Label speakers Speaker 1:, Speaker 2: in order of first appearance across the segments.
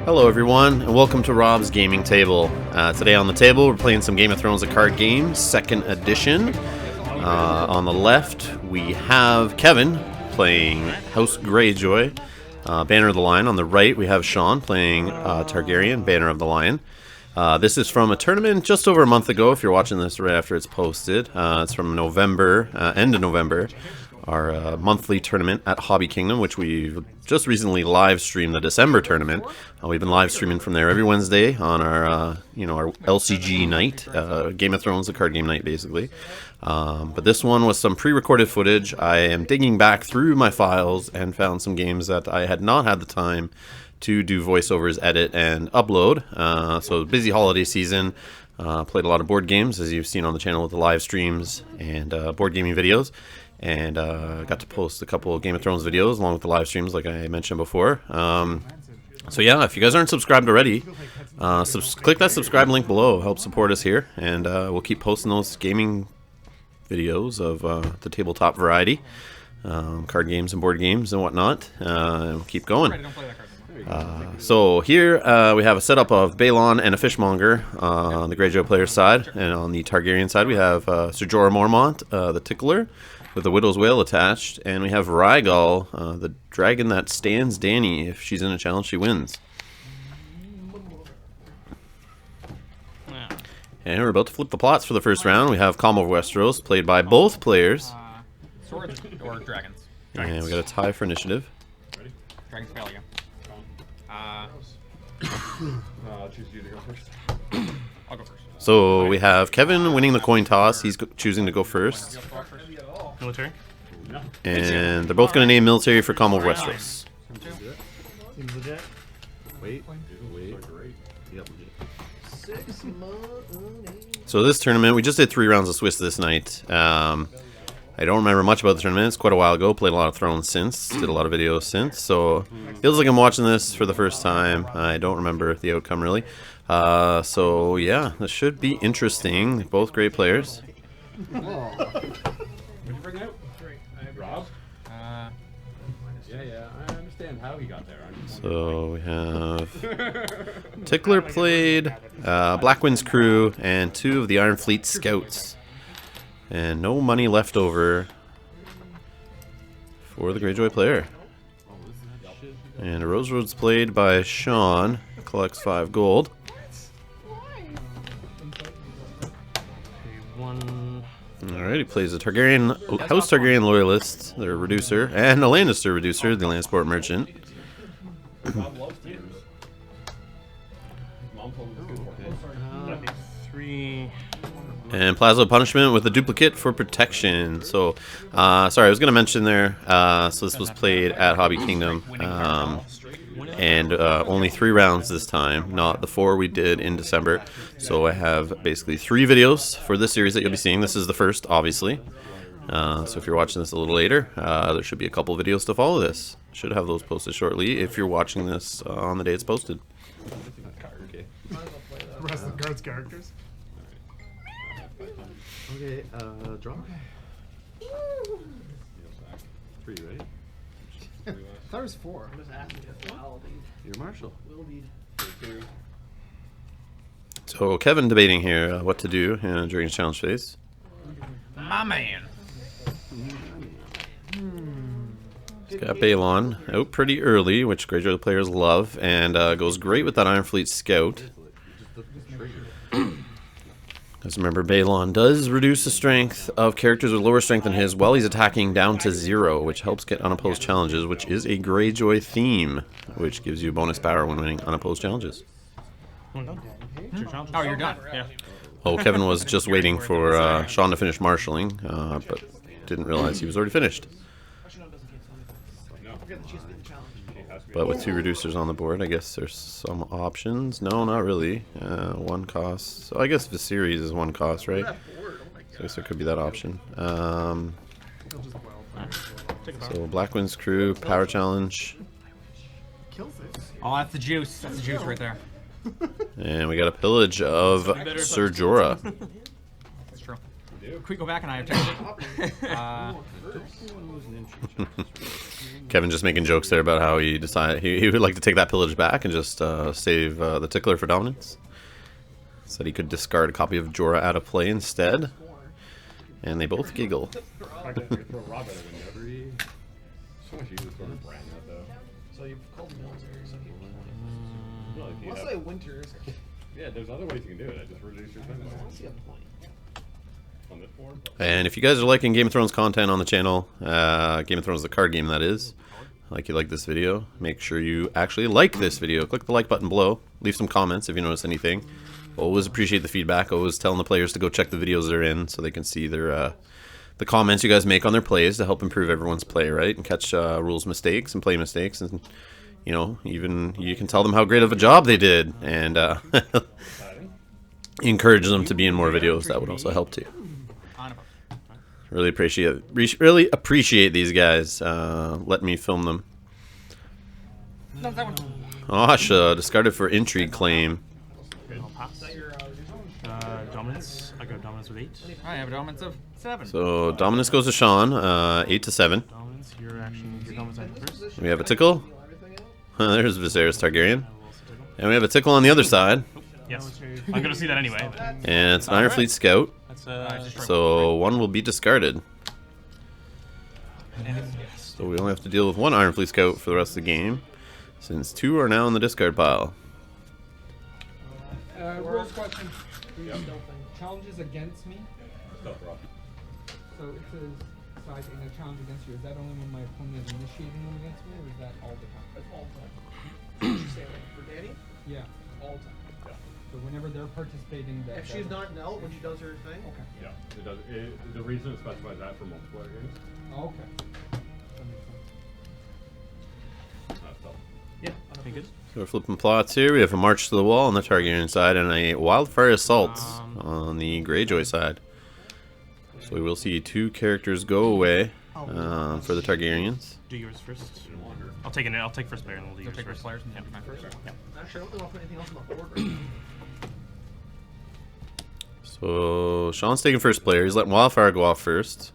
Speaker 1: Hello everyone, and welcome to Rob's Gaming Table. Today on the table we're playing some Game of Thrones, a card game, 2nd edition. On the left we have Kevin playing House Greyjoy, Banner of the Lion. On the right we have Sean playing Targaryen, Banner of the Lion. This is from a tournament just over a month ago, if you're watching this right after it's posted. It's from November, end of November. Our monthly tournament at Hobby Kingdom, which we've just recently live streamed the December tournament. We've been live streaming from there every Wednesday on our, our LCG night, Game of Thrones, a card game night, basically. But this one was some pre-recorded footage. I am digging back through my files and found some games that I had not had the time to do voiceovers, edit, and upload. So busy holiday season. Played a lot of board games, as you've seen on the channel with the live streams and board gaming videos. And got to post a couple of Game of Thrones videos along with the live streams, like I mentioned before. So yeah, if you guys aren't subscribed already, click that subscribe link below. Help support us here, and we'll keep posting those gaming videos of the tabletop variety, card games and board games and whatnot. And we'll keep going. So here we have a setup of Balon and a Fishmonger on the Greyjoy player side, and on the Targaryen side we have Ser Jorah Mormont, the Tickler, with the Widow's Wail attached, and we have Rhaegal, the dragon that stands Dany. If she's in a challenge, she wins. And we're about to flip the plots for the first round. We have Calm of Westeros, played by both players.
Speaker 2: Swords or dragons?
Speaker 1: And we got a tie for initiative.
Speaker 2: Ready? Dragons fail again.
Speaker 3: I'll choose you to go first.
Speaker 2: I'll go first.
Speaker 1: So we have Kevin winning the coin toss. He's choosing to go first.
Speaker 4: Military?
Speaker 1: And they're both going to name military for Calm of Westeros.
Speaker 4: Seems legit.
Speaker 3: Wait. Yep,
Speaker 1: So this tournament, we just did 3 rounds of Swiss this night. I don't remember much about the tournament. It's quite a while ago. Played a lot of Thrones since. Did a lot of videos since. So feels like I'm watching this for the first time. I don't remember the outcome really. So yeah, this should be interesting. Both great players.
Speaker 3: What'd you bring out? Rob? Yeah, I understand how he got there.
Speaker 1: So we have Tickler played, Blackwind's crew, and 2 of the Iron Fleet scouts. And no money left over for the Greyjoy player. And a Rose Road's played by Sean, collects 5 gold. Alright, he plays a House Targaryen loyalist, their reducer, and a Lannister reducer, the Landsport merchant. And Plaza Punishment with a duplicate for protection. So, sorry, I was going to mention there, so this was played at Hobby Kingdom, and only 3 rounds this time, not the 4 we did in December. So I have basically 3 videos for this series that you'll be seeing. This is the first, obviously. So if you're watching this a little later, there should be a couple videos to follow this. Should have those posted shortly if you're watching this on the day it's posted.
Speaker 4: The rest of the cards characters.
Speaker 3: Okay, draw. 3, right?
Speaker 4: I thought it was 4.
Speaker 3: You're Marshall.
Speaker 1: So Kevin debating here what to do during his challenge phase.
Speaker 2: My man.
Speaker 1: He's got Balon out pretty early, which Greyjoy players love, and goes great with that Iron Fleet Scout. Because remember, Balon does reduce the strength of characters with lower strength than his while he's attacking down to 0, which helps get unopposed challenges, which is a Greyjoy theme, which gives you bonus power when winning unopposed challenges.
Speaker 2: Oh, you're done. Yeah.
Speaker 1: Oh, Kevin was just waiting for Sean to finish marshalling, but didn't realize he was already finished. But with 2 reducers on the board, I guess there's some options. No, not really. 1 cost. So I guess Viserys is 1 cost, right? So I guess there could be that option. So Blackwind's crew, power challenge.
Speaker 2: Oh, that's the juice. That's the juice right there.
Speaker 1: And we got a pillage of Ser Jorah.
Speaker 2: That's true. Quick, go back and I have
Speaker 1: Kevin just making jokes there about how he decided he would like to take that pillage back and just save the tickler for dominance. Said he could discard a copy of Jorah out of play instead. And they both giggle.
Speaker 3: So much easier for the brand though.
Speaker 4: So you've called military.
Speaker 3: Well, if you
Speaker 4: Let's
Speaker 3: have-
Speaker 4: say winters.
Speaker 3: Yeah, there's other ways you can do it. I just reduce your spending
Speaker 4: I see a point.
Speaker 3: on this board.
Speaker 1: And if you guys are liking Game of Thrones content on the channel, Game of Thrones the card game that is, like you like this video, make sure you actually like this video. Click the like button below. Leave some comments if you notice anything. Always appreciate the feedback. Always telling the players to go check the videos they're in so they can see their the comments you guys make on their plays to help improve everyone's play, right? And catch rules mistakes and play mistakes. And, you know, even you can tell them how great of a job they did. And encourage them to be in more videos. That would also help too. Really appreciate these guys letting me film them.
Speaker 2: No, that one.
Speaker 1: Asha discarded for intrigue claim.
Speaker 4: I'll pass. Dominance. I go dominance with 8.
Speaker 2: I have a dominance of 7.
Speaker 1: So dominance goes to Sean, 8 to 7.
Speaker 4: Dominance. Your action. Your dominance item first.
Speaker 1: We have a tickle. There's Viserys Targaryen. And we have a tickle on the other side.
Speaker 4: Yes. I'm gonna see that anyway.
Speaker 1: And it's an Iron Fleet Scout.
Speaker 4: That's
Speaker 1: So one will be discarded. So we only have to deal with one Iron Fleet Scout for the rest of the game, since 2 are now in the discard pile.
Speaker 5: Rules question. Challenges against me.
Speaker 3: Stuff rough.
Speaker 5: So it says, so I think a challenge against you. Is that only when my opponent is initiating one against me, or is that all the time?
Speaker 6: That's all the time. Did you say like for Danny?
Speaker 5: Yeah.
Speaker 6: All the time.
Speaker 5: So whenever they're participating, that.
Speaker 6: If she's not Nell when she does her thing.
Speaker 5: Okay.
Speaker 3: Yeah, it does. The reason it specifies that for multiplayer games.
Speaker 5: Oh, okay. That makes sense.
Speaker 3: That's tough.
Speaker 4: Yeah. Pretty good.
Speaker 1: So we're flipping plots here. We have a March to the Wall on the Targaryen side and a Wildfire Assault on the Greyjoy side. So we will see 2 characters go away for the Targaryens.
Speaker 4: Do yours first. I'll take it. I'll take first player and we'll do
Speaker 2: You'll
Speaker 4: yours
Speaker 2: take
Speaker 4: first.
Speaker 2: first players and then do my first.
Speaker 4: Yeah.
Speaker 6: Actually, I don't think I'll put anything else on the board right now.
Speaker 1: So Sean's taking first player. He's letting Wildfire go off first.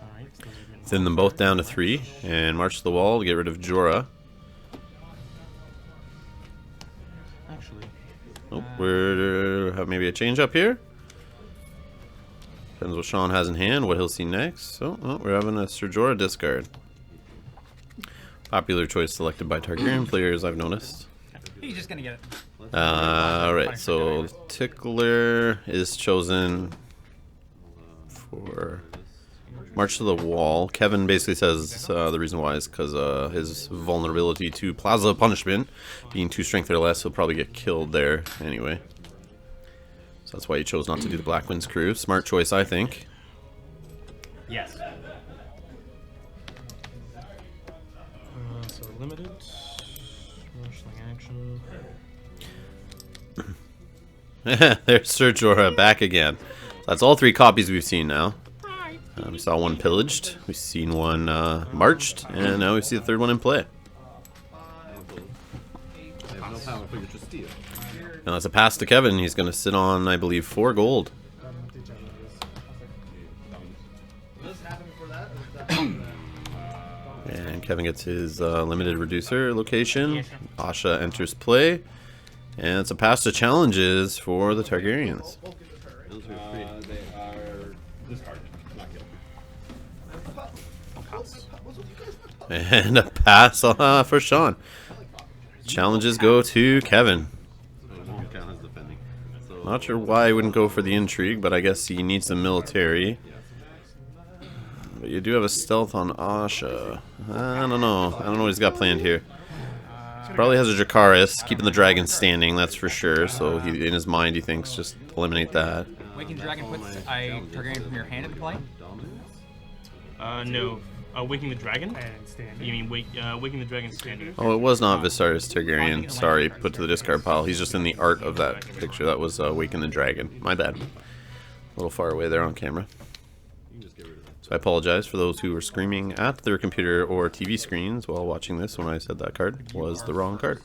Speaker 4: Alright. So
Speaker 1: Thin them both down to 3. And March to the Wall to get rid of Jorah.
Speaker 4: actually.
Speaker 1: Oh, we're have maybe a change up here. Depends what Sean has in hand, what he'll see next. So, we're having a Ser Jorah discard. Popular choice selected by Targaryen players, I've noticed.
Speaker 2: He's just gonna get it.
Speaker 1: Alright, so Tickler is chosen for March to the Wall. Kevin basically says the reason why is because his vulnerability to Plaza Punishment, being 2 strength or less, he'll probably get killed there anyway. So that's why he chose not to do the Black Wind's Crew. Smart choice, I think.
Speaker 4: Yes. So limited. Marshalling action.
Speaker 1: There's Ser Jorah back again. That's all 3 copies we've seen now. We saw one pillaged, we've seen one marched, and now we see the 3rd one in play.
Speaker 3: I have no power, but you're just steal.
Speaker 1: Now that's a pass to Kevin. He's going to sit on, I believe, 4 gold.
Speaker 6: Does this happen before that? Or is that
Speaker 1: And Kevin gets his limited reducer location. Asha enters play. And it's a pass to challenges for the Targaryens.
Speaker 6: both get the turret, right?
Speaker 3: Those are free. They are discarded, not killed.
Speaker 6: What's with you guys?
Speaker 1: And a pass for Sean. Challenges go to Kevin.
Speaker 3: So it won't count as defending. So
Speaker 1: Not sure why he wouldn't go for the intrigue, but I guess he needs the military. But you do have a stealth on Asha. I don't know. I don't know what he's got planned here. Probably has a Dracarys, keeping the dragon standing, that's for sure. So he, in his mind, he thinks just eliminate that.
Speaker 2: Waking Dragon puts a Targaryen from your hand into play.
Speaker 4: No. Waking the Dragon? And standing. You mean Waking the Dragon standing?
Speaker 1: Oh, it was not Viserys Targaryen. Sorry, put to the discard pile. He's just in the art of that picture. That was Waking the Dragon. My bad. A little far away there on camera. So I apologize for those who were screaming at their computer or TV screens while watching this when I said that card was the wrong card.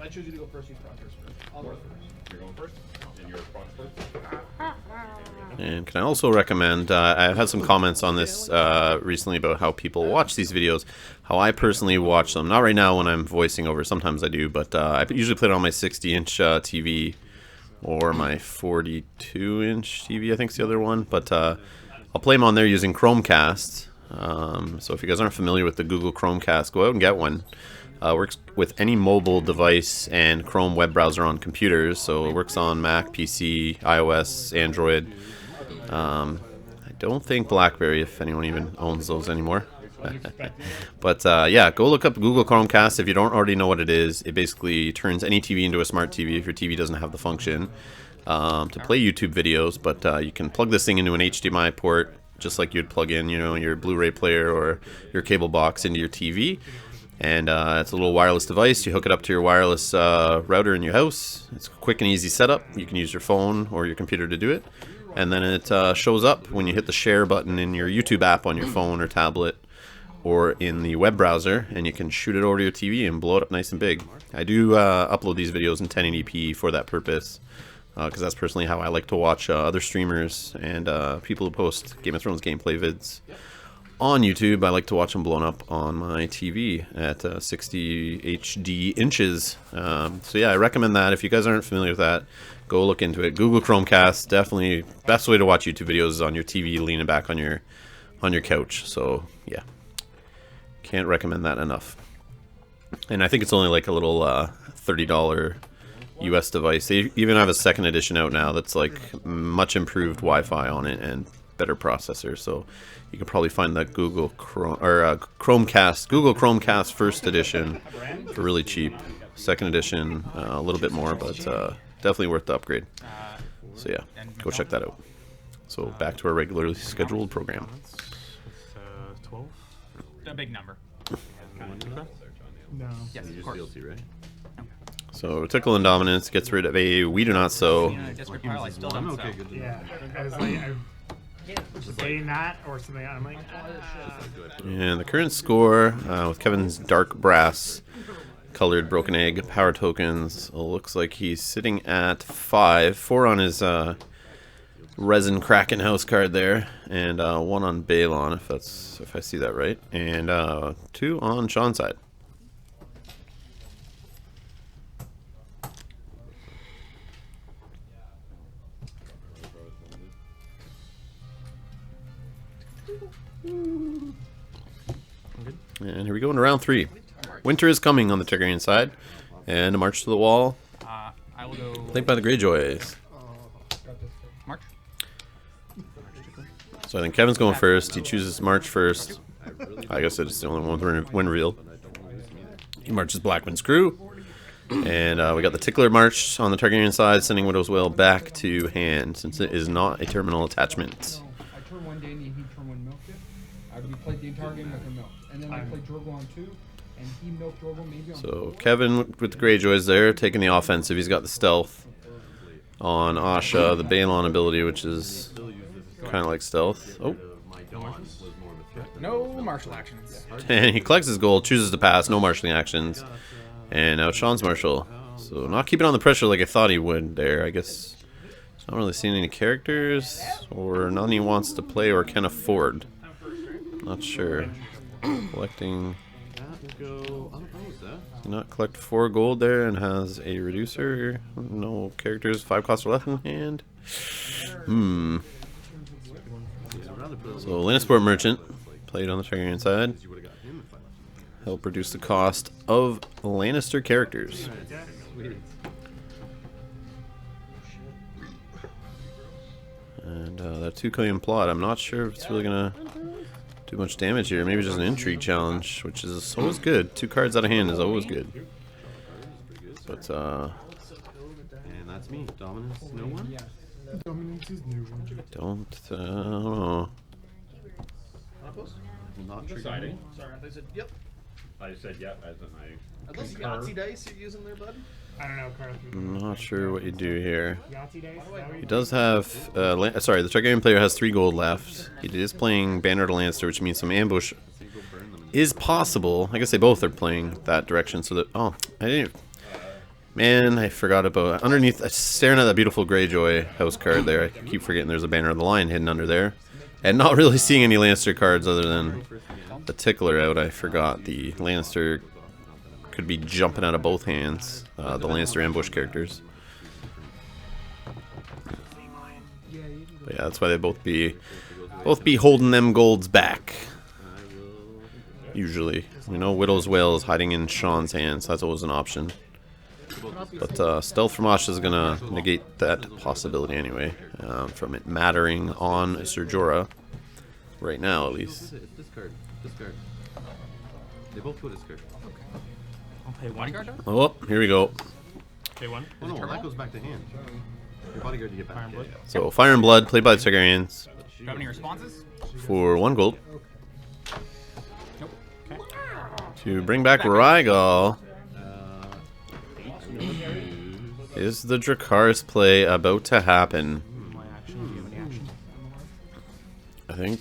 Speaker 6: I choose you to go first. You progress first. I'll go first.
Speaker 3: You're going first, and you're front first.
Speaker 1: And can I also recommend, I've had some comments on this recently about how people watch these videos, how I personally watch them. Not right now when I'm voicing over, sometimes I do, but I usually play it on my 60-inch TV or my 42-inch TV, I think is the other one. But I'll play them on there using Chromecast. So if you guys aren't familiar with the Google Chromecast, go out and get one. Works with any mobile device and Chrome web browser on computers. So it works on Mac, PC, iOS, Android. I don't think BlackBerry, if anyone even owns those anymore. But yeah, go look up Google Chromecast if you don't already know what it is. It basically turns any TV into a smart TV if your TV doesn't have the function to play YouTube videos. But you can plug this thing into an HDMI port, just like you'd plug in, your Blu-ray player or your cable box into your TV. And it's a little wireless device. You hook it up to your wireless router in your house. It's a quick and easy setup. You can use your phone or your computer to do it. And then it shows up when you hit the share button in your YouTube app on your phone or tablet or in the web browser. And you can shoot it over to your TV and blow it up nice and big. I do upload these videos in 1080p for that purpose. Because that's personally how I like to watch other streamers and people who post Game of Thrones gameplay vids on YouTube. I like to watch them blown up on my TV at 60 HD inches. So yeah, I recommend that. If you guys aren't familiar with that, go look into it. Google Chromecast, definitely best way to watch YouTube videos is on your TV, leaning back on your couch. So yeah, can't recommend that enough. And I think it's only like a little $30 US device. They even have a second edition out now that's like much improved Wi-Fi on it and better processor. So you can probably find that Google Chromecast first edition for really cheap. Second edition a little bit more, but definitely worth the upgrade. So yeah, go check that out. So back to our regularly scheduled program.
Speaker 4: 12.
Speaker 2: A big number.
Speaker 5: No.
Speaker 2: Yes, of course.
Speaker 1: So Tickle Indominance gets rid of a We Do Not Sow.
Speaker 2: Desperate Pile, I still don't sow.
Speaker 5: Yeah. I was like, I'm saying that or something. I'm like,
Speaker 1: And the current score with Kevin's dark brass colored broken egg power tokens looks like he's sitting at 5. 4 on his resin Kraken house card there, and 1 on Balon if I see that right, and 2 on Sean's side. And here we go into round 3. Winter is coming on the Targaryen side, and a march to the wall.
Speaker 2: I will go.
Speaker 1: Played by the Greyjoys.
Speaker 2: March.
Speaker 1: So I think Kevin's going first. He chooses March first. I guess it's the only one with win real. He marches Blackman's crew. And we got the Tickler March on the Targaryen side, sending Widow's Wail back to hand, since it is not a terminal attachment.
Speaker 5: I turn one Danny and he turn one milk it. We played the entire game with a milk. And then I played Drogo on 2, and he milked Drogo maybe on
Speaker 1: So Kevin with the Greyjoys there, taking the offensive. He's got the stealth on Asha, the Balon ability, which is kind of like stealth. Oh.
Speaker 2: No martial actions.
Speaker 1: And he collects his gold, chooses to pass, no marshalling actions. And now Sean's marshal. So not keeping on the pressure like I thought he would there. I guess he's not really seeing any characters, or none he wants to play or can afford. Not sure. Collecting. Did not collect 4 gold there and has a reducer. No characters. 5 costs are left in hand. So Lannisport Merchant played on the Targaryen side. Help reduce the cost of Lannister characters. And that 2 coin plot, I'm not sure if it's really gonna do much damage here. Maybe just an intrigue challenge, which is always good. 2 cards out of hand is always good. But
Speaker 7: and that's me. Dominance, no one?
Speaker 5: Dominance is new one.
Speaker 1: don't know.
Speaker 7: Not
Speaker 3: Deciding.
Speaker 6: Sorry, I said yep.
Speaker 3: I said yep, as in
Speaker 6: Are those Yahtzee dice you're using there, bud?
Speaker 5: I don't know, Carlos.
Speaker 1: I'm not sure what you do here.
Speaker 5: Yahtzee dice? Is that what
Speaker 1: He
Speaker 5: you-
Speaker 1: does have, sorry, the Targaryen player has 3 gold left. He is playing Banner to Lannister, which means some ambush is possible. I guess they both are playing that direction, so that, oh, I didn't, Man, I forgot about underneath. Staring at that beautiful Greyjoy house card there. I keep forgetting there's a Banner of the Lion hidden under there, and not really seeing any Lannister cards other than the Tickler out. I forgot the Lannister could be jumping out of both hands. The Lannister ambush characters. But yeah, that's why they both be holding them golds back. Usually, you know, Widow's Wail is hiding in Sean's hands. So that's always an option. But Stealth from Asha is gonna negate that possibility anyway, from it mattering on Ser Jorah. Right now, at least.
Speaker 7: Discard. Discard. They both go discard.
Speaker 4: I'll pay one.
Speaker 1: Oh, here we go.
Speaker 4: Pay one.
Speaker 7: Oh no, that goes back to hand. Your bodyguard to get back.
Speaker 4: Fire and Blood.
Speaker 1: So Fire and Blood, played by the Targaryens,
Speaker 2: Do you have any responses?
Speaker 1: for 1 gold.
Speaker 2: Nope. Okay.
Speaker 1: To bring back Rhaegal. Is the Dracarys play about to happen?
Speaker 4: My action. Do you have any action?
Speaker 1: I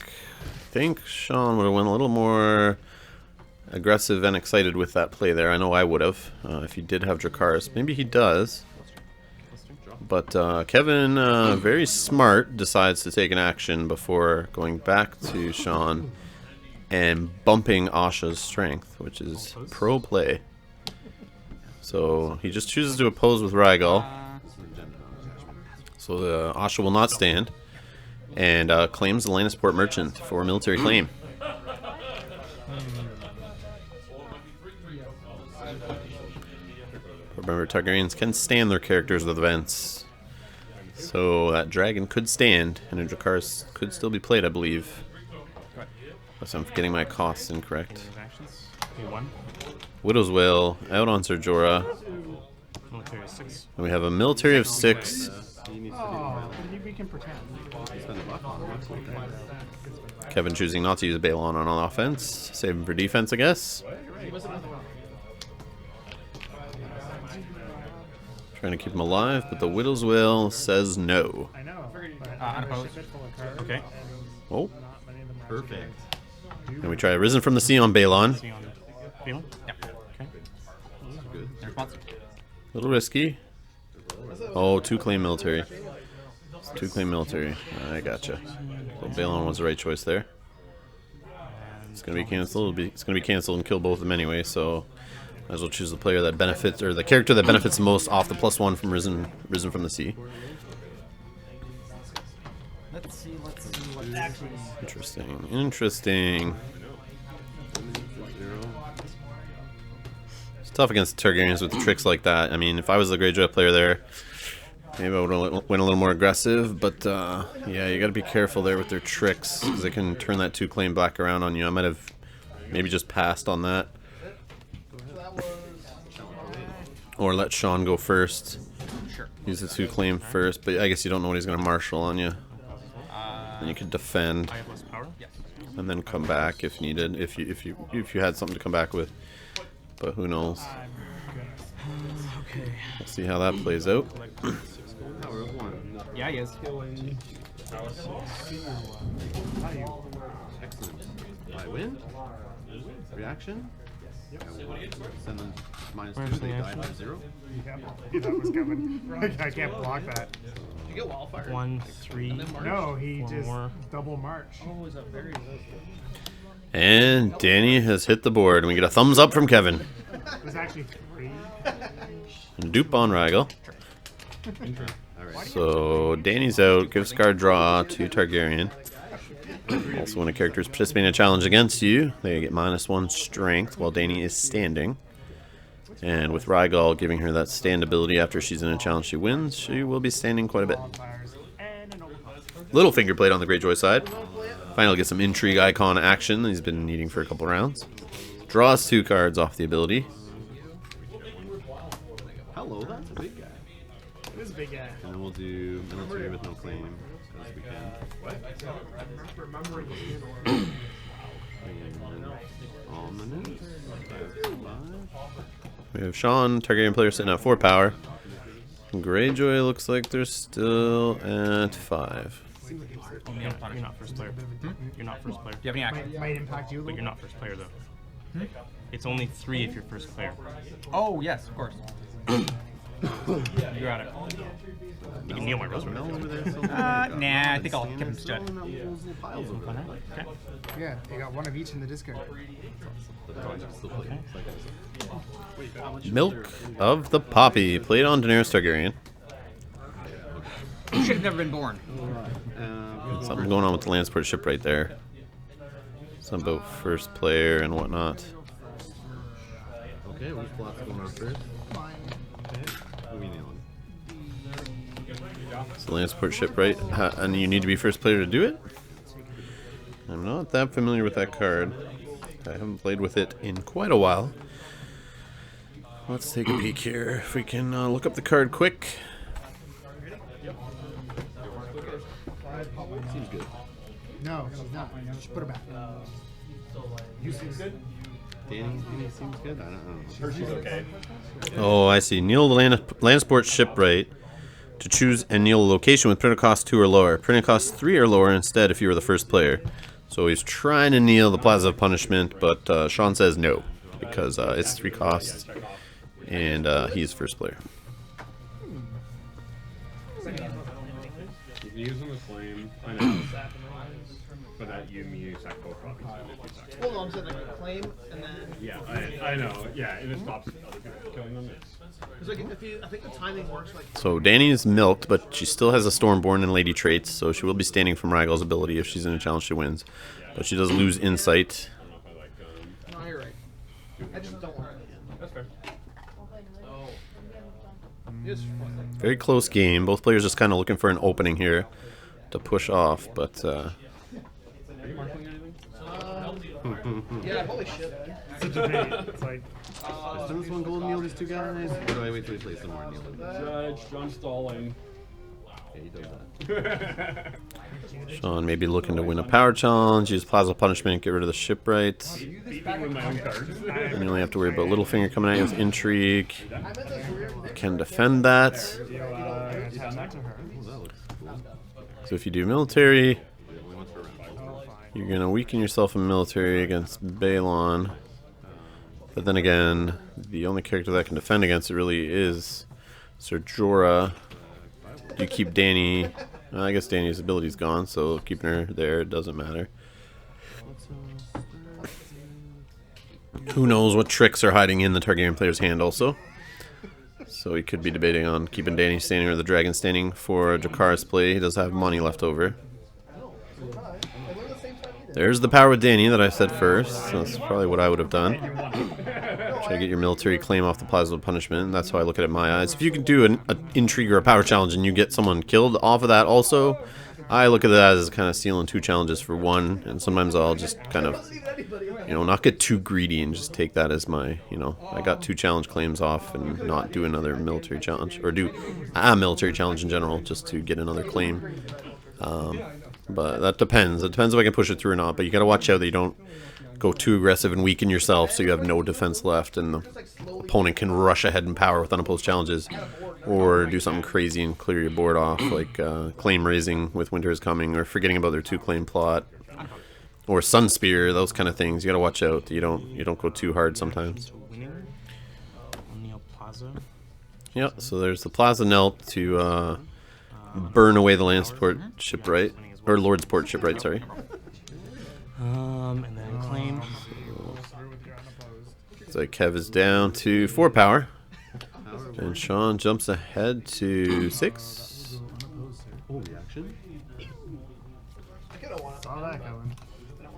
Speaker 1: think Sean would have went a little more aggressive and excited with that play there. I know I would have if he did have Dracarys. Maybe he does. But Kevin, very smart, decides to take an action before going back to Sean and bumping Asha's strength, which is pro play. So he just chooses to oppose with Rhaegal. So the Asha will not stand, and claims the Lannisport Merchant for military claim. Remember, Targaryens can stand their characters with events. So that dragon could stand, and a Dracarys could still be played, I believe. Unless I'm getting my costs incorrect.
Speaker 4: Actions. Pay one.
Speaker 1: Widow's Wail out on Ser Jorah.
Speaker 4: Military of 6.
Speaker 1: And we have a military of 6.
Speaker 5: We can pretend.
Speaker 1: Kevin choosing not to use Balon on offense. Save him for defense, I guess. Trying to keep him alive, but the Widow's Wail says no.
Speaker 5: I know.
Speaker 2: Unopposed.
Speaker 4: Okay.
Speaker 1: Oh,
Speaker 7: Perfect.
Speaker 1: and we try Risen from the Sea on Balon.
Speaker 4: See on Phelan? Yep. Okay.
Speaker 7: Good.
Speaker 2: No response.
Speaker 1: A little risky. Oh, 2 claim military. It's 2 claim military. I gotcha. So Balon was the right choice there. It's gonna be canceled. It's gonna be canceled and kill both of them anyway. So might as well choose the player that benefits, or the character that benefits the most off the +1 from Risen from the Sea.
Speaker 2: Let's see what actually.
Speaker 1: Interesting. Interesting. It's tough against Targaryens with tricks like that. I mean, if I was the Greyjoy player there, maybe I would have went a little more aggressive. But yeah, you got to be careful there with their tricks, because they can turn that 2 claim back around on you. I might have maybe just passed on that, or let Sean go first.
Speaker 2: Sure.
Speaker 1: Use the 2 claim first, but I guess you don't know what he's going to marshal on you. And you could defend
Speaker 4: I have less power.
Speaker 2: Yes.
Speaker 1: and then come back if needed, if you had something to come back with. But who knows?
Speaker 4: Okay.
Speaker 1: We'll see how that plays out.
Speaker 7: Power of 1.
Speaker 2: Yeah, he is.
Speaker 7: Excellent. I win. Reaction. Send them -2. They die by 0.
Speaker 5: That was coming. I can't block that.
Speaker 6: You get wildfire.
Speaker 4: 1, 3.
Speaker 5: No, he
Speaker 4: One
Speaker 5: just
Speaker 4: more.
Speaker 5: double march.
Speaker 6: Oh, is that very
Speaker 1: And Danny has hit the board, and we get a thumbs up from Kevin.
Speaker 5: It was actually 3.
Speaker 1: Dupe on Rhaegal.
Speaker 7: Alright.
Speaker 1: So Danny's out. Gives card draw to Targaryen. Also, when a character is participating in a challenge against you, they get -1 strength while Danny is standing. And with Rhaegal giving her that stand ability after she's in a challenge she wins, she will be standing quite a bit. Littlefinger played on the Greyjoy side. Finally gets some intrigue icon action that he's been needing for a couple rounds. Draws 2 cards off the ability.
Speaker 7: Hello, that's a big guy.
Speaker 5: It was a big guy.
Speaker 7: And then we'll do military with no claim, because we can. Ominous.
Speaker 1: We have Sean, Targaryen player, sitting at 4 power. Greyjoy looks like they're still at 5.
Speaker 4: You're not first player. You're not first player.
Speaker 2: Do you have any action?
Speaker 5: Might impact you a
Speaker 4: But
Speaker 5: little.
Speaker 4: you're not first player though. It's only 3 if you're first player.
Speaker 2: Oh, yes, of course. You got it.
Speaker 4: You can kneel my Rose.
Speaker 7: Mel over there. So
Speaker 2: Nah, I think I'll keep him stud.
Speaker 7: Piles over there.
Speaker 4: Okay.
Speaker 5: Yeah, they got one of each in the discard.
Speaker 1: Milk of the Poppy. Played on Daenerys Targaryen.
Speaker 2: You should have never been born.
Speaker 1: Something going on with the Landsport ship right there. Something about first player and whatnot.
Speaker 7: Okay, which block's going on first? Okay, who are we nailing?
Speaker 1: It's the Landsport ship, right? And you need to be first player to do it? I'm not that familiar with that card. I haven't played with it in quite a while. Let's take a peek here. If we can look up the card quick.
Speaker 7: Seems good.
Speaker 5: No, she's not. Just put her back.
Speaker 6: You seem good?
Speaker 7: Danny seems good. I don't know.
Speaker 6: Hershey's okay.
Speaker 1: Oh, I see. Kneel the Landsport shipwright to choose and kneel a location with printer cost 2 or lower. Printer cost 3 or lower instead if you were the first player. So he's trying to kneel the Plaza of Punishment, but Sean says no because it's 3 costs and he's first player.
Speaker 3: Using the claim, I know. But that you sack both copies.
Speaker 6: Hold on, so like a claim and then.
Speaker 3: Yeah, I know. Yeah, and it stops other people from killing them.
Speaker 6: Because like if you, I think the timing works like.
Speaker 1: So Dany is milked, but she still has a Stormborn and Lady traits, so she will be standing from Rhaegal's ability. If she's in a challenge, she wins. But she does lose insight.
Speaker 6: No, you're right. I just don't want it.
Speaker 3: That's fair.
Speaker 6: It's fun.
Speaker 1: Very close game. Both players just kind of looking for an opening here to push off, but
Speaker 3: Are you marking anything?
Speaker 6: Yeah, holy shit.
Speaker 2: It's a debate. It's like,
Speaker 7: Does this one gold kneel these two guys? Or do I wait till he plays some more kneel?
Speaker 3: Judge, John Stalling.
Speaker 7: Yeah, he does that.
Speaker 1: Sean may be looking to win a power challenge, use Plaza Punishment, get rid of the shipwright.
Speaker 3: Beat me with my own cards.
Speaker 1: And you only have to worry about Littlefinger coming at you with intrigue. You can defend that.
Speaker 2: tap back to her.
Speaker 1: So if you do military, you're going to weaken yourself in military against Balon. But then again, the only character that can defend against it really is Ser Jorah. You keep Dany. I guess Dany's ability's gone, so keeping her there doesn't matter. Who knows what tricks are hiding in the Targaryen player's hand also. So he could be debating on keeping Dany standing or the dragon standing for Dracarys play. He does have money left over. There's the power with Dany that I said first. So that's probably what I would have done. Try to get your military claim off the Plaza of Punishment. That's how I look at it in my eyes. If you can do an intrigue or a power challenge and you get someone killed off of that also, I look at that as kind of stealing 2 challenges for 1. And sometimes I'll just kind of, you know, not get too greedy and just take that as my, you know, I got 2 challenge claims off and not do another military challenge. Or do a military challenge in general just to get another claim. But that depends. It depends if I can push it through or not. But you got to watch out that you don't go too aggressive and weaken yourself so you have no defense left and the opponent can rush ahead in power with unopposed challenges, or do something crazy and clear your board off, like claim raising with Winter is Coming, or forgetting about their 2 claim plot, or Sun Spear. Those kind of things you got to watch out that you don't go too hard sometimes. Yeah, so there's the Plaza Knelt to burn away the Landsport shipwright, or Lordsport shipwright, sorry.
Speaker 4: And then claim.
Speaker 1: So Kev is down to 4 power. And Sean jumps ahead to 6.
Speaker 7: Oh, reaction.
Speaker 2: saw that coming.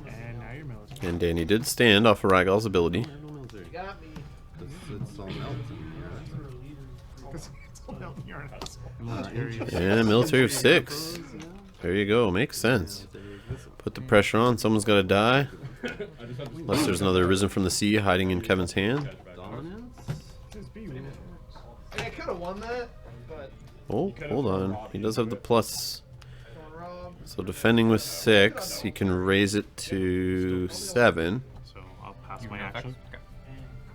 Speaker 2: And now you're military.
Speaker 1: And Dany did stand off of Rhaegal's ability.
Speaker 7: No military.
Speaker 6: Got me.
Speaker 7: It's all melt.
Speaker 2: Because it's all down here in us.
Speaker 1: Yeah, military of 6. There you go. Makes sense. Put the pressure on. Someone's got to die. Unless there's another Risen from the Sea hiding in Kevin's hand.
Speaker 7: Dominance?
Speaker 6: I could have won that, but.
Speaker 1: Oh, hold on. He does have the plus. So defending with 6, he can raise it to 7.
Speaker 4: So I'll pass my action.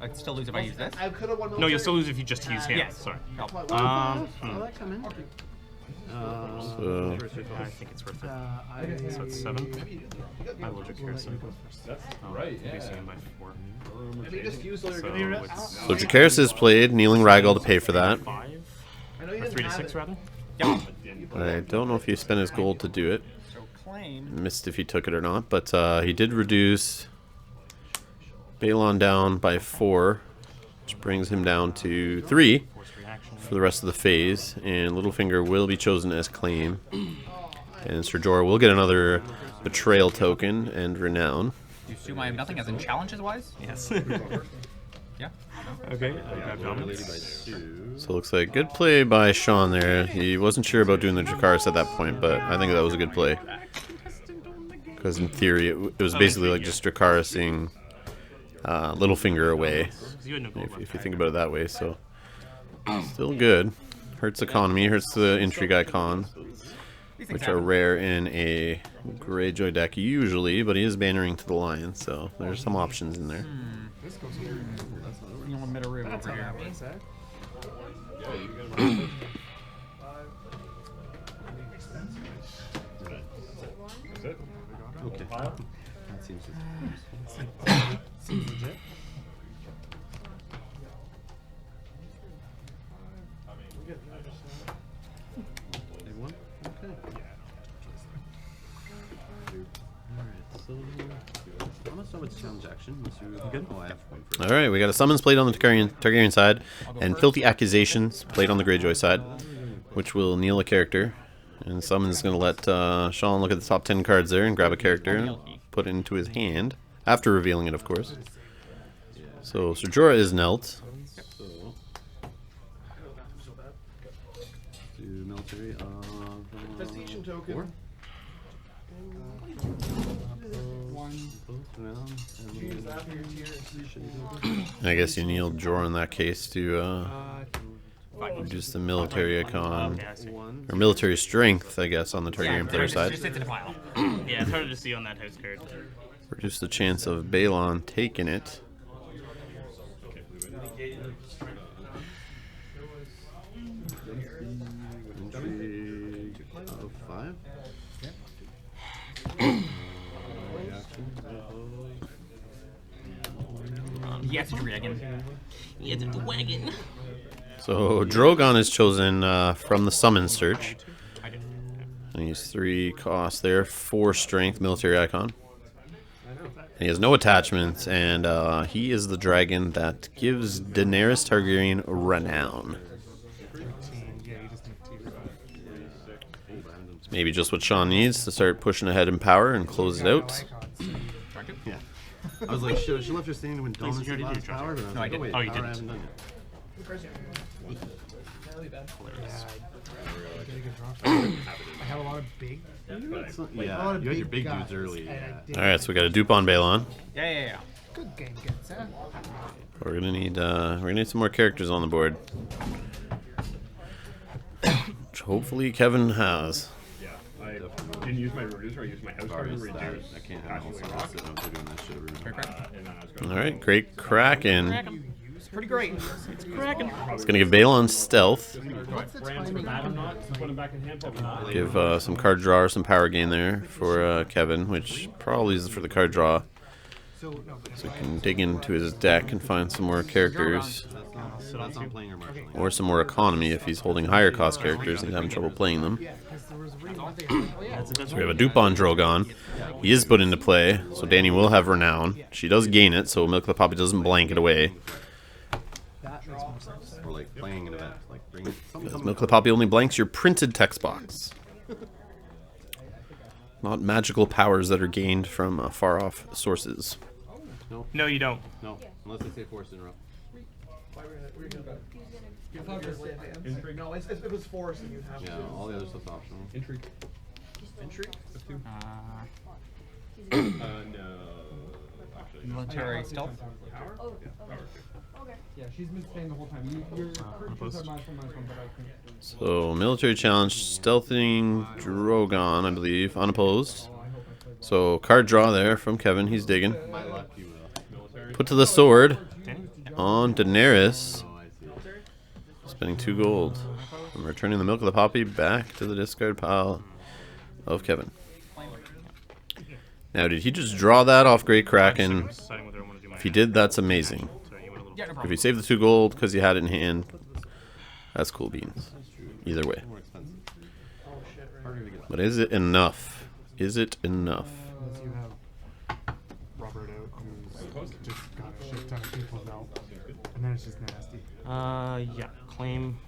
Speaker 2: I can still lose if I use this.
Speaker 6: I could have won.
Speaker 4: No, you'll still lose if you just use hand.
Speaker 2: Yes.
Speaker 4: Sorry.
Speaker 7: Oh, that come in.
Speaker 1: So
Speaker 4: I think it's worth it. So it's 7. I will just care some.
Speaker 3: That's
Speaker 4: Oh,
Speaker 3: right, yeah.
Speaker 4: Reducing it by 4.
Speaker 6: Maybe just use all your
Speaker 4: So
Speaker 6: good
Speaker 4: it's
Speaker 1: So Dracarys is played, kneeling Rhaegal to pay for that.
Speaker 4: 5.
Speaker 6: I know you
Speaker 4: Or
Speaker 6: didn't
Speaker 4: 3 to
Speaker 6: have
Speaker 4: 6
Speaker 6: it.
Speaker 4: rather.
Speaker 1: I don't know if he spent his gold to do it.
Speaker 8: So claim.
Speaker 1: Missed if he took it or not, but he did reduce Balon down by 4, which brings him down to 3
Speaker 4: Force reaction.
Speaker 1: for the rest of the phase, and Littlefinger will be chosen as claim. And Ser Jorah will get another betrayal token and renown.
Speaker 8: You assume I have nothing as in challenges wise?
Speaker 4: Yes.
Speaker 8: Yeah.
Speaker 4: Okay. Grab dominance.
Speaker 1: So it looks like good play by Sean there. He wasn't sure about doing the Dracarys at that point, but I think that was a good play. Because in theory, it was basically like just Dracarysing Littlefinger away,
Speaker 4: You had no gold
Speaker 1: if you think about it that way. So still good. Hurts economy, hurts the intrigue icon, which are rare in a Greyjoy deck usually, but he is bannering to the lion, so there's some options in there.
Speaker 8: You want mid room over here.
Speaker 7: Okay. That seems
Speaker 2: Seems legit.
Speaker 7: Anyone? Okay. Alright, so I'm gonna start with challenge action. Unless you good? Oh, I have one first.
Speaker 1: All right, we got a summons played on the Targaryen side, and filthy accusations played on the Greyjoy side, which will kneel a character. And summons is going to let Sean look at the top 10 cards there and grab a character and put it into his hand after revealing it, of course. So Ser Jorah is knelt.
Speaker 7: So do military
Speaker 6: Prestige token.
Speaker 7: 4.
Speaker 5: One.
Speaker 7: Around, and
Speaker 6: Use
Speaker 7: then
Speaker 6: that for your tier and 3
Speaker 1: I guess you kneel Jorah in that case to reduce the military icon,
Speaker 4: Yeah, I see.
Speaker 7: 1.
Speaker 1: or military strength, I guess, on the Targaryen player
Speaker 8: Just
Speaker 1: side.
Speaker 8: sit in the pile.
Speaker 4: Yeah, it's harder to see on that house card.
Speaker 1: Reduce the chance of Balon taking it.
Speaker 7: Intrigue of 5.
Speaker 8: Yes, dragon. Yes, it's a wagon.
Speaker 1: So Drogon is chosen from the summon search.
Speaker 4: I didn't.
Speaker 1: And he's 3 costs there, 4 strength, military icon. And he has no attachments, and he is the dragon that gives Daenerys Targaryen renown.
Speaker 2: Yeah, you just need 2 for that.
Speaker 1: It's maybe just what Sean needs to start pushing ahead in power and close it out.
Speaker 7: Yeah. I was like, she left her standing when Dominus
Speaker 4: you already
Speaker 7: lost
Speaker 4: did, Josh.
Speaker 7: power, but I was
Speaker 8: No, I
Speaker 7: like,
Speaker 8: didn't.
Speaker 7: wait,
Speaker 4: Oh, you
Speaker 7: power I
Speaker 4: didn't.
Speaker 7: haven't done it.
Speaker 6: Really bad.
Speaker 2: I have a lot of big.
Speaker 7: Yeah,
Speaker 2: a
Speaker 7: you
Speaker 2: lot of
Speaker 7: had your
Speaker 2: big
Speaker 7: big dudes
Speaker 2: guys,
Speaker 7: early.
Speaker 2: and I
Speaker 7: Yeah.
Speaker 2: did-
Speaker 1: Alright, so we got a dupe on Balon.
Speaker 8: Yeah.
Speaker 2: Good game, gets huh?
Speaker 1: We're gonna need some more characters on the board. Which hopefully Kevin has.
Speaker 3: Yeah, I didn't use my reducer. I used my house card to
Speaker 7: Regardless, that
Speaker 3: reduce.
Speaker 7: I can't have all sorts of them doing that shit every night.
Speaker 3: And then I was going
Speaker 1: Alright, great Kraken.
Speaker 8: It's pretty great.
Speaker 4: It's cracking.
Speaker 1: It's gonna give Balon stealth.
Speaker 3: brands for that or not. So put them back in hand. Probably not.
Speaker 1: Give some card draw or some power gain there for Kevin, which probably is for the card draw.
Speaker 2: So, no, but
Speaker 1: So we can dig into his deck and find some more characters.
Speaker 7: That's not playing or marshalling.
Speaker 1: Or some more economy if he's holding higher cost characters and he's having trouble playing them.
Speaker 2: yeah, because there was a reason why they had, oh yeah,
Speaker 1: So we have a dupe on Drogon. He is put into play, so Dany will have renown. She does gain it, so Milk the Poppy doesn't blank it away.
Speaker 2: that makes more sense.
Speaker 7: Or like playing an event. Like bring
Speaker 1: Because Milk the Poppy only blanks your printed text box. Not magical powers that are gained from far off sources.
Speaker 4: No, you don't.
Speaker 7: No, unless they say force interrupt.
Speaker 6: We're gonna Intrigue. No, it was force and you have
Speaker 7: Yeah,
Speaker 6: to.
Speaker 7: all the other stuff's optional.
Speaker 3: Intrigue.
Speaker 6: Intrigue?
Speaker 3: No. Actually,
Speaker 8: Military stealth.
Speaker 3: power?
Speaker 9: Oh,
Speaker 3: Yeah,
Speaker 9: okay.
Speaker 3: power.
Speaker 9: Okay.
Speaker 5: Yeah, she's been staying the whole time. Your creatures have -1/-1, but I think.
Speaker 1: So military challenge, stealthing Drogon, I believe, unopposed. So card draw there from Kevin. He's digging.
Speaker 7: My luck, you will.
Speaker 1: Put to the sword on Daenerys.
Speaker 7: Oh, I see.
Speaker 1: Spending 2 gold. I'm returning the milk of the poppy back to the discard pile of Kevin. Now, did he just draw that off Great Kraken?
Speaker 4: Deciding whether I want to do my
Speaker 1: If he did, that's amazing.
Speaker 4: So you went a little
Speaker 8: Yeah, no
Speaker 1: If
Speaker 8: problem.
Speaker 1: he saved the 2 gold because he had it in hand, that's cool beans. Either way.
Speaker 7: More expensive. Harder to get.
Speaker 1: But is it enough? Is it enough?
Speaker 2: Unless you have Robert out, who's just got a shit ton of people now, and then it's just nasty.
Speaker 4: Yeah, claim.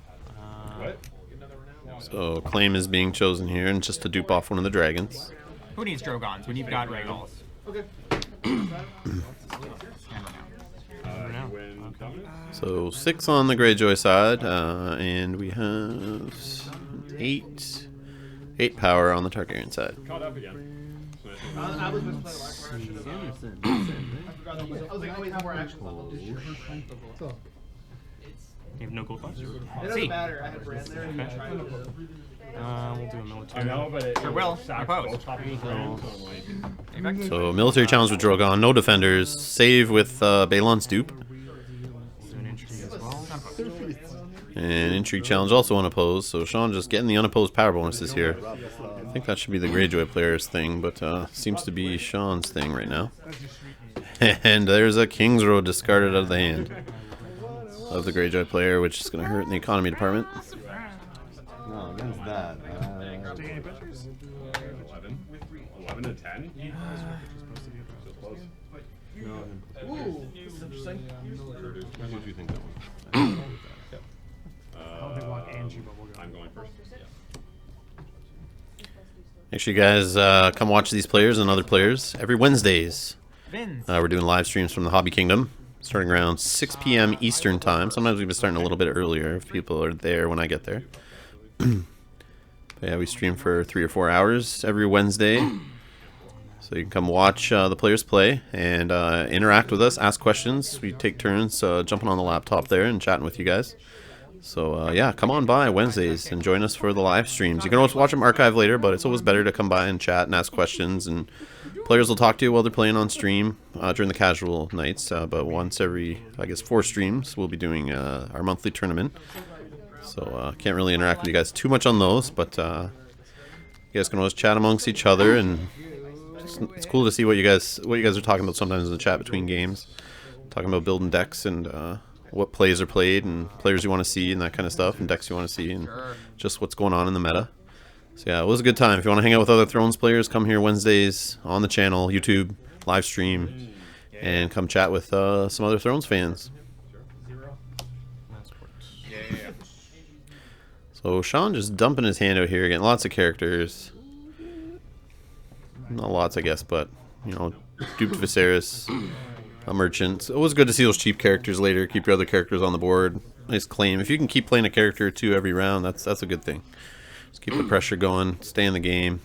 Speaker 1: So claim is being chosen here, and just to dupe off one of the dragons.
Speaker 8: Who needs Drogons when you've got Regals?
Speaker 1: So 6 on the Greyjoy side, and we have 8 power on the Targaryen side.
Speaker 3: Caught up again.
Speaker 6: I was just playing last I should have. I forgot that I was like, oh wait, more action level.
Speaker 4: You have no gold left?
Speaker 6: It doesn't matter. I had Brand there. And
Speaker 4: Okay.
Speaker 6: tried to put it.
Speaker 4: We'll do a military.
Speaker 3: I know, but it
Speaker 8: Sure will.
Speaker 3: sacks
Speaker 8: Oppose.
Speaker 3: both copies, right? So I'm like,
Speaker 1: So military challenge with Drogon, no defenders, save with Balon's dupe,
Speaker 4: Do an intrigue as well.
Speaker 1: and intrigue challenge also unopposed. So Sean just getting the unopposed power bonuses here. I think that should be the Greyjoy player's thing, but seems to be Sean's thing right now. And there's a King's Road discarded out of the hand of the Greyjoy player, which is going to hurt in the economy department.
Speaker 7: No, against that.
Speaker 3: 11 to 10. So close.
Speaker 6: Ooh, this is interesting.
Speaker 7: How much do you think that was?
Speaker 2: I don't think we'll have Angie, but we'll go.
Speaker 3: I'm going first.
Speaker 1: Make sure you guys come watch these players and other players every Wednesdays.
Speaker 8: Vins.
Speaker 1: We're doing live streams from the Hobby Kingdom, starting around 6 p.m. Eastern time. Sometimes we've been starting a little bit earlier if people are there when I get there. But yeah, we stream for 3 or 4 hours every Wednesday. So you can come watch the players play and interact with us, ask questions. We take turns jumping on the laptop there and chatting with you guys. So yeah, come on by Wednesdays and join us for the live streams. You can always watch them archived later, but it's always better to come by and chat and ask questions. And players will talk to you while they're playing on stream during the casual nights. But once every, I guess, 4 streams, we'll be doing our monthly tournament. So can't really interact with you guys too much on those, but you guys can always chat amongst each other, and it's cool to see what you guys are talking about sometimes in the chat between games, talking about building decks and what plays are played and players you want to see and that kind of stuff, and decks you want to see, and just what's going on in the meta. So yeah, it was a good time. If you want to hang out with other Thrones players, come here Wednesdays on the channel, YouTube, live stream, and come chat with some other Thrones fans. So Sean just dumping his hand out here, getting lots of characters. Not lots, I guess, but, you know, duped Viserys, a merchant. It's always good to see those cheap characters later. Keep your other characters on the board. Nice claim. If you can keep playing a character or 2 every round, that's a good thing. Just keep the pressure going. Stay in the game.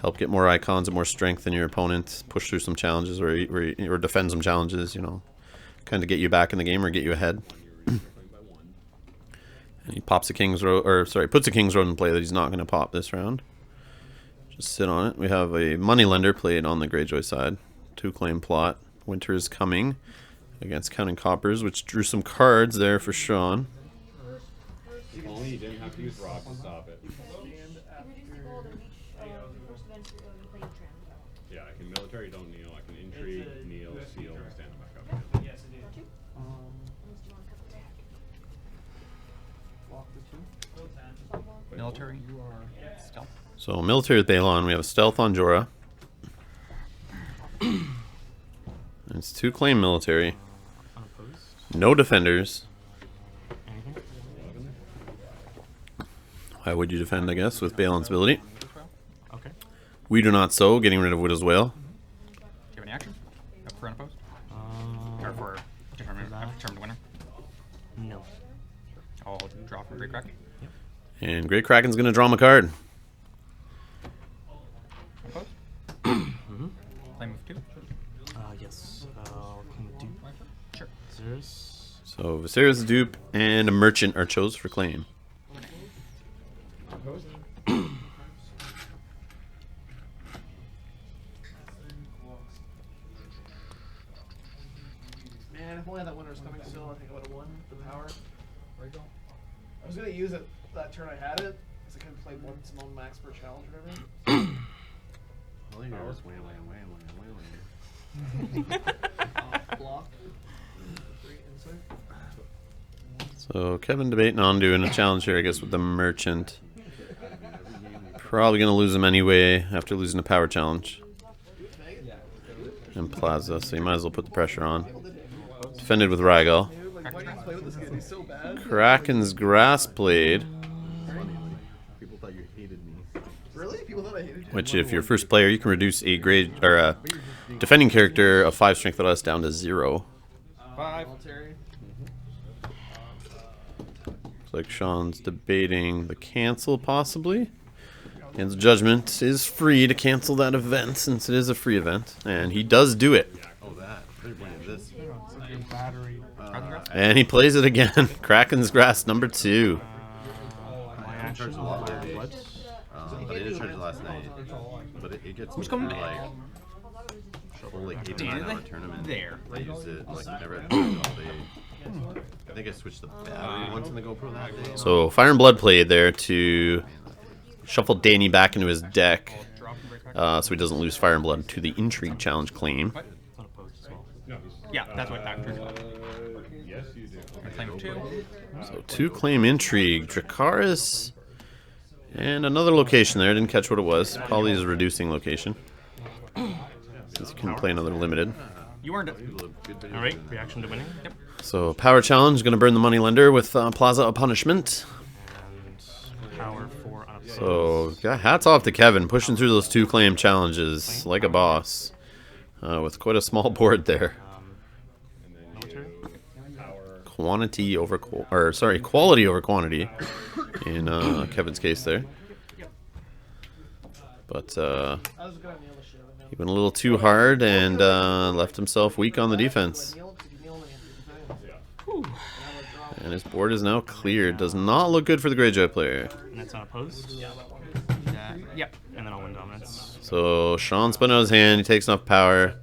Speaker 1: Help get more icons and more strength than your opponent. Push through some challenges or defend some challenges, you know. Kind of get you back in the game or get you ahead. And he pops a King's Road, or sorry, puts a King's Road in play that he's not going to pop this round. Just sit on it. We have a Moneylender played on the Greyjoy side. 2 claim plot. Winter is coming against Counting Coppers, which drew some cards there for Sean.
Speaker 3: If only you didn't have to use rock to stop it. Yeah, I can military, don't kneel. I can intrigue, kneel, seal, stand back up.
Speaker 6: Yes, I do.
Speaker 8: Military. Stealth.
Speaker 1: So military with Balon. We have a stealth on Jorah. It's 2 claim military.
Speaker 4: Unopposed.
Speaker 1: No defenders.
Speaker 4: Anything?
Speaker 1: Why would you defend, I guess, with Balon's ability?
Speaker 4: Okay.
Speaker 1: We do not so, getting rid of Widow's Wail.
Speaker 8: Do you have any action? For unopposed? Or
Speaker 4: Um,
Speaker 8: for determined winner?
Speaker 4: no.
Speaker 8: I'll draw from Great Crack.
Speaker 1: And Great Kraken's going to draw him a card.
Speaker 8: Opposed? Claim of 2.
Speaker 4: Yes. Can we do
Speaker 8: Sure.
Speaker 4: Zeus?
Speaker 1: So Viserys, dupe, and a merchant are chose for claim.
Speaker 3: Opposed?
Speaker 6: Man, if only that winter was coming still, I think I would have won the power.
Speaker 9: I was gonna use it that turn I had it, because I couldn't play once a max per challenge or whatever.
Speaker 7: All you hear is wham, wham, wham, wham, wham, wham.
Speaker 9: Block. 3 inside.
Speaker 1: So Kevin debating on doing a challenge here, I guess, with the merchant. Probably gonna lose him anyway after losing a power challenge. And Plaza, so you might as well put the pressure on. Defended with Rhaegal.
Speaker 9: Dude, like, why do you play with this kid? He's so bad.
Speaker 1: Kraken's Grass Blade,
Speaker 7: People thought you hated me.
Speaker 9: Really? People thought I hated you.
Speaker 1: which if you're first player, you can reduce a grade or a defending character of 5 strength or less down to 0.
Speaker 9: 5. Military.
Speaker 1: Looks like Sean's debating the cancel possibly. Hand's Judgment is free to cancel that event since it is a free event, and he does do it.
Speaker 7: Oh, that. They're playing this.
Speaker 2: It's a good battery.
Speaker 1: And he plays it again. Kraken's Grass number 2.
Speaker 7: I charged a lot last night. But I did charge it last night. But it gets
Speaker 8: Who's coming
Speaker 7: like
Speaker 8: back?
Speaker 7: whole like 8 to 9 hour tournament.
Speaker 8: There.
Speaker 7: I used it like never had to use it all day. I think I switched the battery once in the GoPro that day.
Speaker 1: So Fire and Blood played there to shuffle Danny back into his deck, so he doesn't lose Fire and Blood to the Intrigue Challenge claim.
Speaker 8: Yeah, that's what factors.
Speaker 3: Yes, you do.
Speaker 8: Claim 2.
Speaker 1: So 2 claim Intrigue, Dracarys, and another location there. I didn't catch what it was. Probably his reducing location, since you can play another limited.
Speaker 8: You earned it. Alright, reaction to winning. Yep.
Speaker 1: So Power Challenge, going to burn the Moneylender with Plaza of Punishment.
Speaker 4: And power 4 on a
Speaker 1: So yeah, hats off to Kevin, pushing through those 2 claim challenges like a boss, with quite a small board there.
Speaker 4: military.
Speaker 1: Quality over quantity in Kevin's case there. But
Speaker 9: I was gonna nail the shit out of him.
Speaker 1: he went a little too hard and left himself weak on the defense. And his board is now cleared. Does not look good for the Greyjoy player.
Speaker 4: And that's unopposed.
Speaker 8: Yep.
Speaker 4: And then I'll win dominance.
Speaker 1: So Sean's putting out his hand. He takes enough power.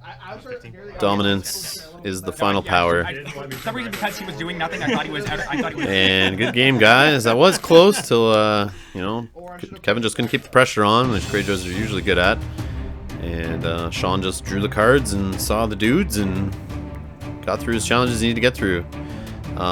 Speaker 1: Dominance is the final power.
Speaker 8: For some reason, because he was doing nothing, I thought he was.
Speaker 1: And good game, guys. That was close till Kevin just couldn't keep the pressure on, which Greyjoys are usually good at. And Sean just drew the cards and saw the dudes and got through his challenges he needed to get through.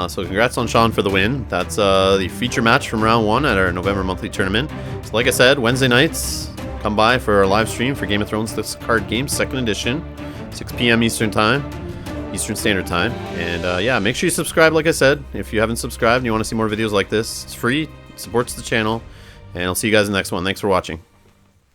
Speaker 1: So congrats on Sean for the win. That's the feature match from round 1 at our November monthly tournament. So like I said, Wednesday nights, come by for our live stream for Game of Thrones This Card Game 2nd edition, 6 p.m. Eastern Standard Time. And yeah, make sure you subscribe like I said. If you haven't subscribed and you want to see more videos like this, it's free, it supports the channel. And I'll see you guys in the next one. Thanks for watching.